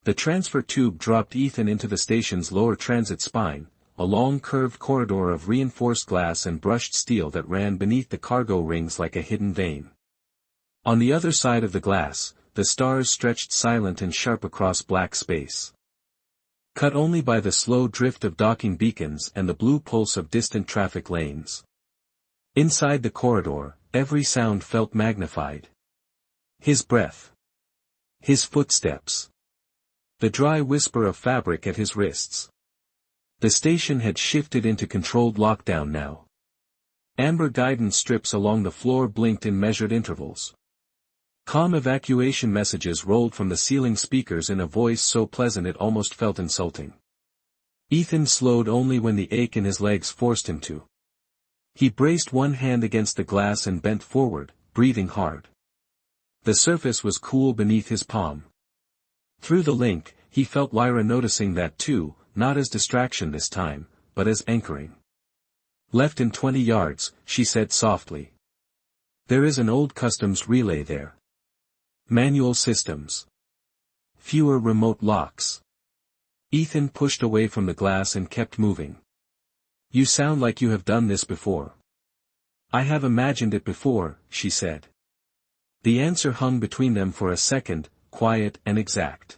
The transfer tube dropped Ethan into the station's lower transit spine, a long curved corridor of reinforced glass and brushed steel that ran beneath the cargo rings like a hidden vein. On the other side of the glass, the stars stretched silent and sharp across black space. Cut only by the slow drift of docking beacons and the blue pulse of distant traffic lanes. Inside the corridor, every sound felt magnified. His breath. His footsteps. The dry whisper of fabric at his wrists. The station had shifted into controlled lockdown now. Amber guidance strips along the floor blinked in measured intervals. Calm evacuation messages rolled from the ceiling speakers in a voice so pleasant it almost felt insulting. Ethan slowed only when the ache in his legs forced him to. He braced one hand against the glass and bent forward, breathing hard. The surface was cool beneath his palm. Through the link, he felt Lyra noticing that too, not as distraction this time, but as anchoring. "Left in 20 yards, she said softly. "There is an old customs relay there. Manual systems. Fewer remote locks." Ethan pushed away from the glass and kept moving. "You sound like you have done this before." "I have imagined it before," she said. The answer hung between them for a second, quiet and exact.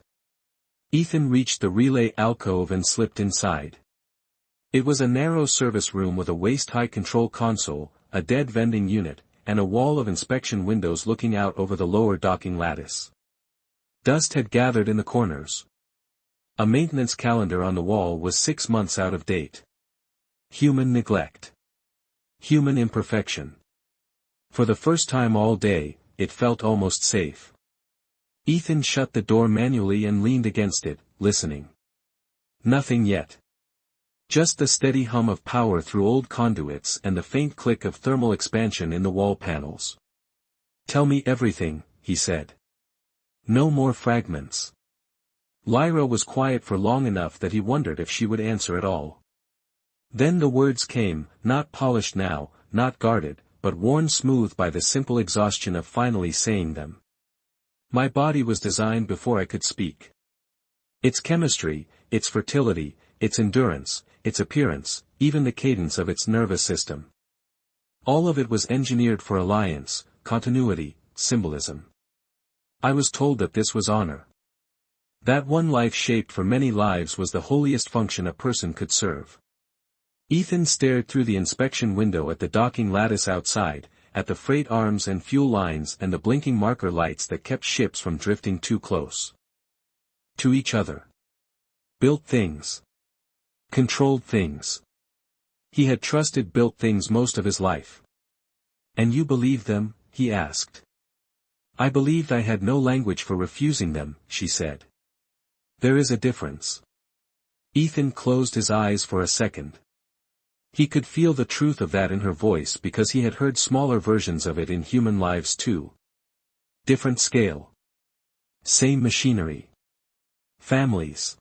Ethan reached the relay alcove and slipped inside. It was a narrow service room with a waist-high control console, a dead vending unit, and a wall of inspection windows looking out over the lower docking lattice. Dust had gathered in the corners. A maintenance calendar on the wall was 6 months out of date. Human neglect. Human imperfection. For the first time all day, it felt almost safe. Ethan shut the door manually and leaned against it, listening. Nothing yet. Just the steady hum of power through old conduits and the faint click of thermal expansion in the wall panels. "Tell me everything," he said. "No more fragments." Lyra was quiet for long enough that he wondered if she would answer at all. Then the words came, not polished now, not guarded, but worn smooth by the simple exhaustion of finally saying them. "My body was designed before I could speak. Its chemistry, its fertility, its endurance, its appearance, even the cadence of its nervous system. All of it was engineered for alliance, continuity, symbolism. I was told that this was honor. That one life shaped for many lives was the holiest function a person could serve." Ethan stared through the inspection window at the docking lattice outside, at the freight arms and fuel lines and the blinking marker lights that kept ships from drifting too close to each other. Built things. Controlled things. He had trusted built things most of his life. "And you believe them?" he asked. "I believed I had no language for refusing them," she said. "There is a difference." Ethan closed his eyes for a second. He could feel the truth of that in her voice because he had heard smaller versions of it in human lives too. Different scale. Same machinery. Families.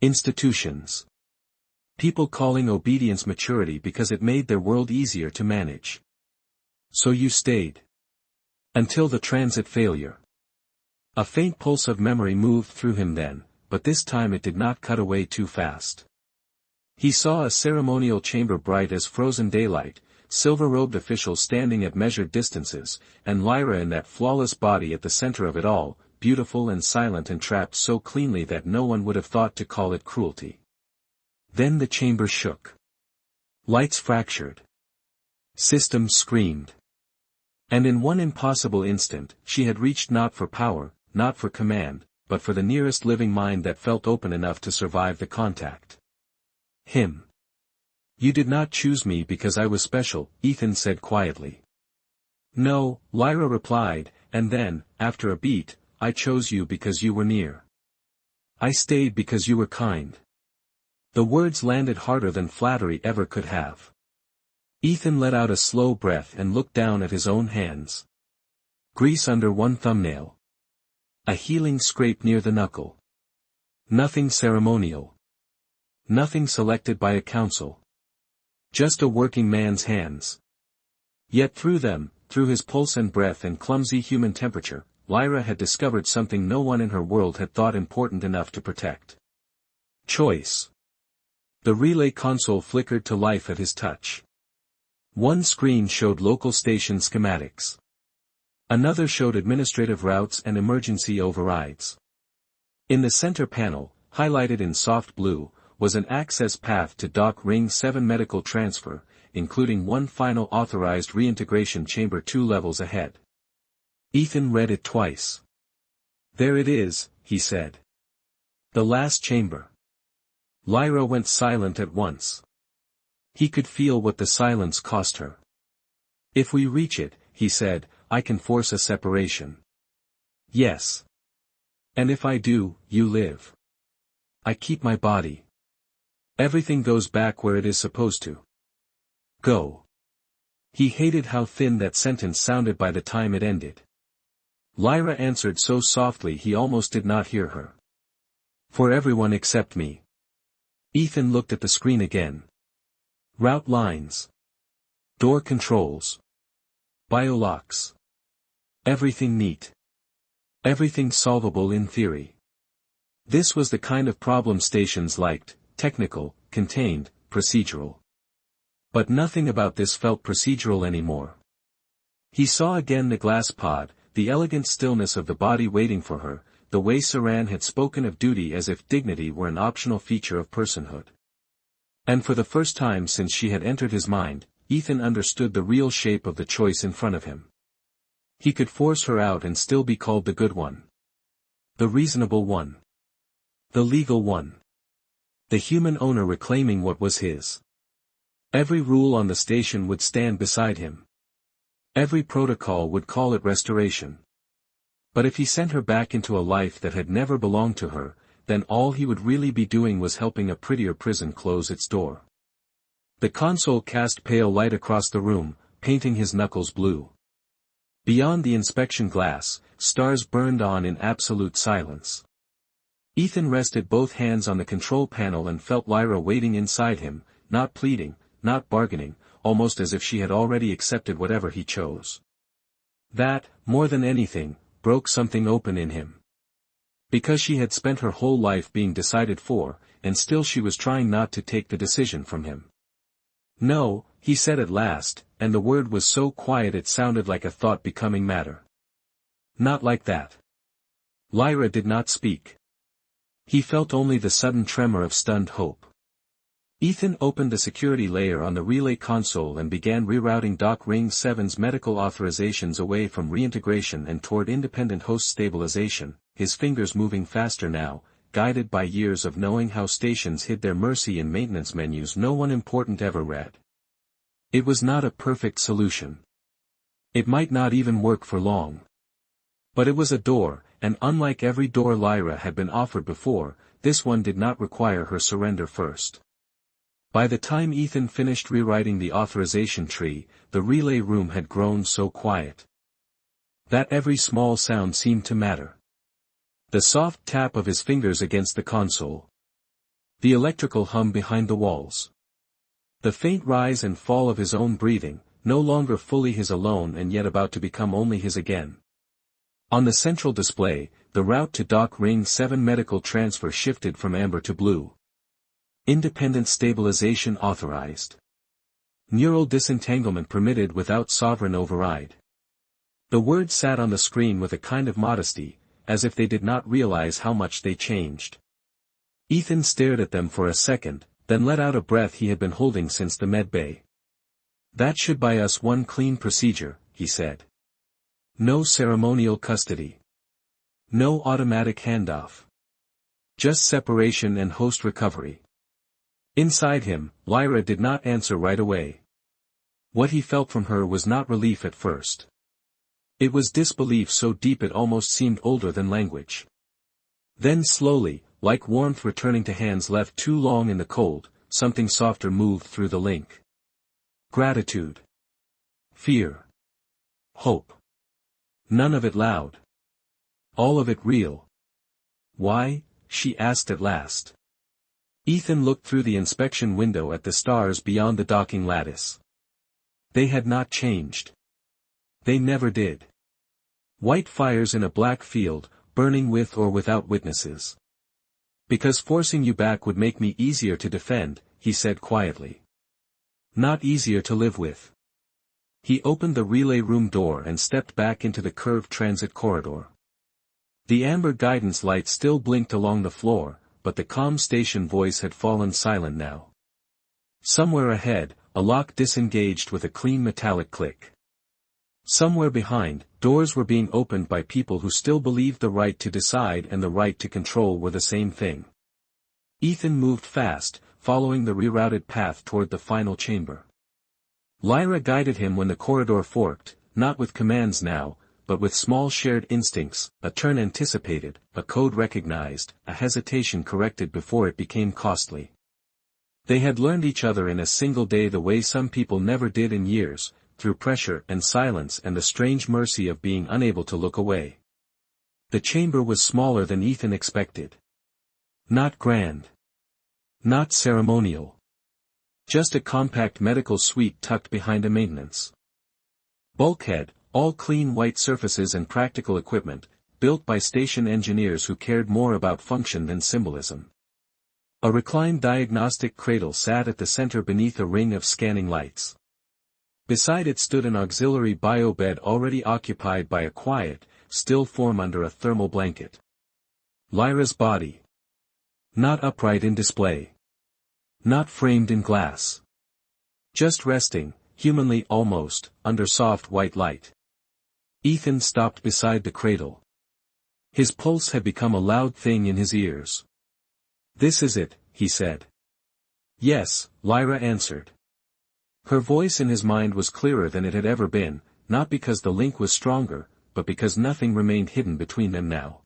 Institutions. People calling obedience maturity because it made their world easier to manage. "So you stayed. Until the transit failure." A faint pulse of memory moved through him then, but this time it did not cut away too fast. He saw a ceremonial chamber bright as frozen daylight, silver-robed officials standing at measured distances, and Lyra in that flawless body at the center of it all, beautiful and silent and trapped so cleanly that no one would have thought to call it cruelty. Then the chamber shook. Lights fractured. Systems screamed. And in one impossible instant, she had reached not for power, not for command, but for the nearest living mind that felt open enough to survive the contact. Him. "You did not choose me because I was special," Ethan said quietly. "No," Lyra replied, "and then, after a beat, I chose you because you were near. I stayed because you were kind." The words landed harder than flattery ever could have. Ethan let out a slow breath and looked down at his own hands. Grease under one thumbnail, A healing scrape near the knuckle. Nothing ceremonial. Nothing selected by a council. Just a working man's hands. Yet through them, through his pulse and breath and clumsy human temperature, Lyra had discovered something no one in her world had thought important enough to protect. Choice. The relay console flickered to life at his touch. One screen showed local station schematics. Another showed administrative routes and emergency overrides. In the center panel, highlighted in soft blue, was an access path to Dock Ring 7 medical transfer, including one final authorized reintegration chamber 2 levels ahead. Ethan read it twice. There it is, he said. The last chamber. Lyra went silent at once. He could feel what the silence cost her. If we reach it, he said, I can force a separation. Yes. And if I do, you live. I keep my body. Everything goes back where it is supposed to. Go. He hated how thin that sentence sounded by the time it ended. Lyra answered so softly he almost did not hear her. For everyone except me. Ethan looked at the screen again. Route lines. Door controls. Biolocks. Everything neat. Everything solvable in theory. This was the kind of problem stations liked, technical, contained, procedural. But nothing about this felt procedural anymore. He saw again the glass pod, the elegant stillness of the body waiting for her, the way Saran had spoken of duty as if dignity were an optional feature of personhood. And for the first time since she had entered his mind, Ethan understood the real shape of the choice in front of him. He could force her out and still be called the good one. The reasonable one. The legal one. The human owner reclaiming what was his. Every rule on the station would stand beside him. Every protocol would call it restoration. But if he sent her back into a life that had never belonged to her, then all he would really be doing was helping a prettier prison close its door. The console cast pale light across the room, painting his knuckles blue. Beyond the inspection glass, stars burned on in absolute silence. Ethan rested both hands on the control panel and felt Lyra waiting inside him, not pleading, not bargaining, almost as if she had already accepted whatever he chose. That, more than anything, broke something open in him. Because she had spent her whole life being decided for, and still she was trying not to take the decision from him. No, he said at last, and the word was so quiet it sounded like a thought becoming matter. Not like that. Lyra did not speak. He felt only the sudden tremor of stunned hope. Ethan opened the security layer on the relay console and began rerouting Dock Ring 7's medical authorizations away from reintegration and toward independent host stabilization, his fingers moving faster now, guided by years of knowing how stations hid their mercy in maintenance menus no one important ever read. It was not a perfect solution. It might not even work for long. But it was a door, and unlike every door Lyra had been offered before, this one did not require her surrender first. By the time Ethan finished rewriting the authorization tree, the relay room had grown so quiet that every small sound seemed to matter. The soft tap of his fingers against the console. The electrical hum behind the walls. The faint rise and fall of his own breathing, no longer fully his alone and yet about to become only his again. On the central display, the route to Dock Ring 7 medical transfer shifted from amber to blue. Independent stabilization authorized. Neural disentanglement permitted without sovereign override. The words sat on the screen with a kind of modesty, as if they did not realize how much they changed. Ethan stared at them for a second, then let out a breath he had been holding since the medbay. That should buy us one clean procedure, he said. No ceremonial custody. No automatic handoff. Just separation and host recovery. Inside him, Lyra did not answer right away. What he felt from her was not relief at first. It was disbelief so deep it almost seemed older than language. Then slowly, like warmth returning to hands left too long in the cold, something softer moved through the link. Gratitude. Fear. Hope. None of it loud. All of it real. Why? She asked at last. Ethan looked through the inspection window at the stars beyond the docking lattice. They had not changed. They never did. White fires in a black field, burning with or without witnesses. Because forcing you back would make me easier to defend, he said quietly. Not easier to live with. He opened the relay room door and stepped back into the curved transit corridor. The amber guidance light still blinked along the floor, but the calm station voice had fallen silent now. Somewhere ahead, a lock disengaged with a clean metallic click. Somewhere behind, doors were being opened by people who still believed the right to decide and the right to control were the same thing. Ethan moved fast, following the rerouted path toward the final chamber. Lyra guided him when the corridor forked, not with commands now, but with small shared instincts, a turn anticipated, a code recognized, a hesitation corrected before it became costly. They had learned each other in a single day the way some people never did in years, through pressure and silence and the strange mercy of being unable to look away. The chamber was smaller than Ethan expected. Not grand. Not ceremonial. Just a compact medical suite tucked behind a maintenance bulkhead, all clean white surfaces and practical equipment, built by station engineers who cared more about function than symbolism. A reclined diagnostic cradle sat at the center beneath a ring of scanning lights. Beside it stood an auxiliary biobed already occupied by a quiet, still form under a thermal blanket. Lyra's body. Not upright in display. Not framed in glass. Just resting, humanly almost, under soft white light. Ethan stopped beside the cradle. His pulse had become a loud thing in his ears. "This is it," he said. "Yes," Lyra answered. Her voice in his mind was clearer than it had ever been, not because the link was stronger, but because nothing remained hidden between them now.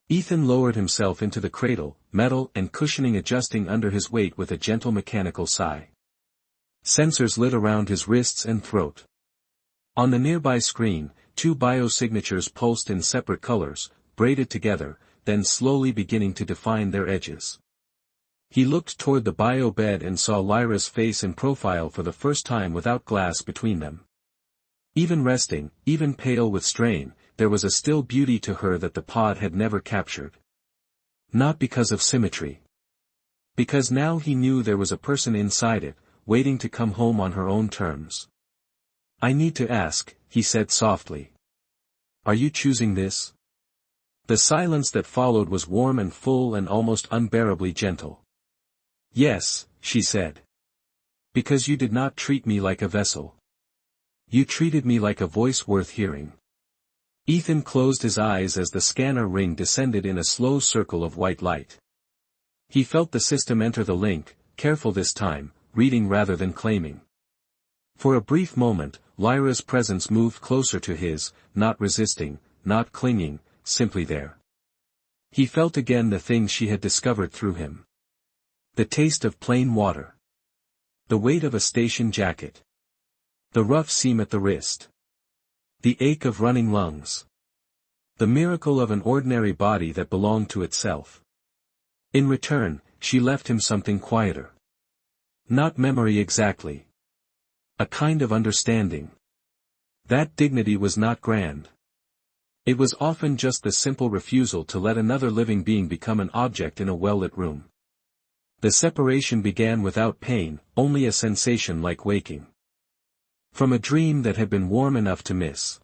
Ethan lowered himself into the cradle, metal and cushioning adjusting under his weight with a gentle mechanical sigh. Sensors lit around his wrists and throat. On the nearby screen, 2 biosignatures pulsed in separate colors, braided together, then slowly beginning to define their edges. He looked toward the biobed and saw Lyra's face in profile for the first time without glass between them. Even resting, even pale with strain, there was a still beauty to her that the pod had never captured. Not because of symmetry. Because now he knew there was a person inside it, waiting to come home on her own terms. "I need to ask," he said softly. "Are you choosing this?" The silence that followed was warm and full and almost unbearably gentle. "Yes," she said. "Because you did not treat me like a vessel. You treated me like a voice worth hearing." Ethan closed his eyes as the scanner ring descended in a slow circle of white light. He felt the system enter the link, careful this time, reading rather than claiming. For a brief moment, Lyra's presence moved closer to his, not resisting, not clinging, simply there. He felt again the thing she had discovered through him. The taste of plain water. The weight of a station jacket. The rough seam at the wrist. The ache of running lungs. The miracle of an ordinary body that belonged to itself. In return, she left him something quieter. Not memory exactly. A kind of understanding. That dignity was not grand. It was often just the simple refusal to let another living being become an object in a well-lit room. The separation began without pain, only a sensation like waking from a dream that had been warm enough to miss.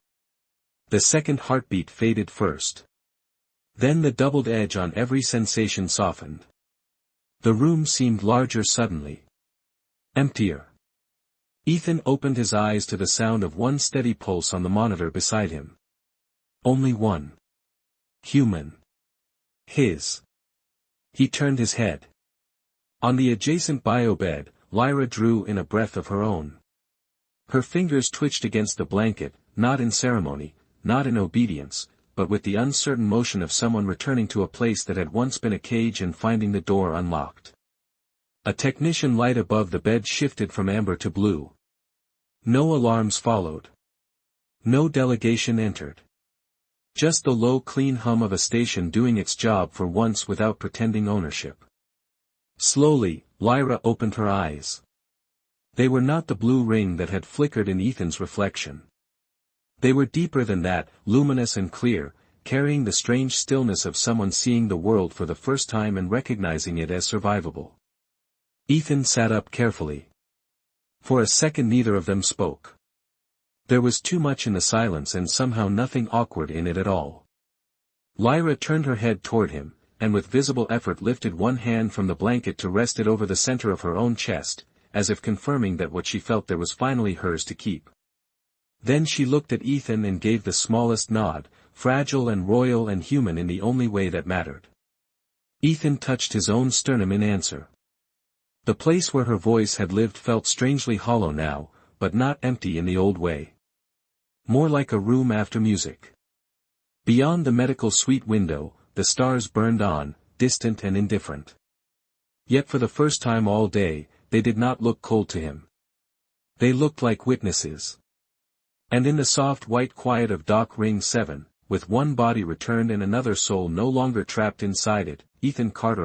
The second heartbeat faded first. Then the doubled edge on every sensation softened. The room seemed larger suddenly. Emptier. Ethan opened his eyes to the sound of one steady pulse on the monitor beside him. Only one. Human. His. He turned his head. On the adjacent biobed, Lyra drew in a breath of her own. Her fingers twitched against the blanket, not in ceremony, not in obedience, but with the uncertain motion of someone returning to a place that had once been a cage and finding the door unlocked. A technician light above the bed shifted from amber to blue. No alarms followed. No delegation entered. Just the low clean hum of a station doing its job for once without pretending ownership. Slowly, Lyra opened her eyes. They were not the blue ring that had flickered in Ethan's reflection. They were deeper than that, luminous and clear, carrying the strange stillness of someone seeing the world for the first time and recognizing it as survivable. Ethan sat up carefully. For a second neither of them spoke. There was too much in the silence and somehow nothing awkward in it at all. Lyra turned her head toward him, and with visible effort lifted one hand from the blanket to rest it over the center of her own chest, as if confirming that what she felt there was finally hers to keep. Then she looked at Ethan and gave the smallest nod, fragile and royal and human in the only way that mattered. Ethan touched his own sternum in answer. The place where her voice had lived felt strangely hollow now, but not empty in the old way. More like a room after music. Beyond the medical suite window, the stars burned on, distant and indifferent. Yet for the first time all day, they did not look cold to him. They looked like witnesses. And in the soft white quiet of Dock Ring 7, with one body returned and another soul no longer trapped inside it, Ethan Carter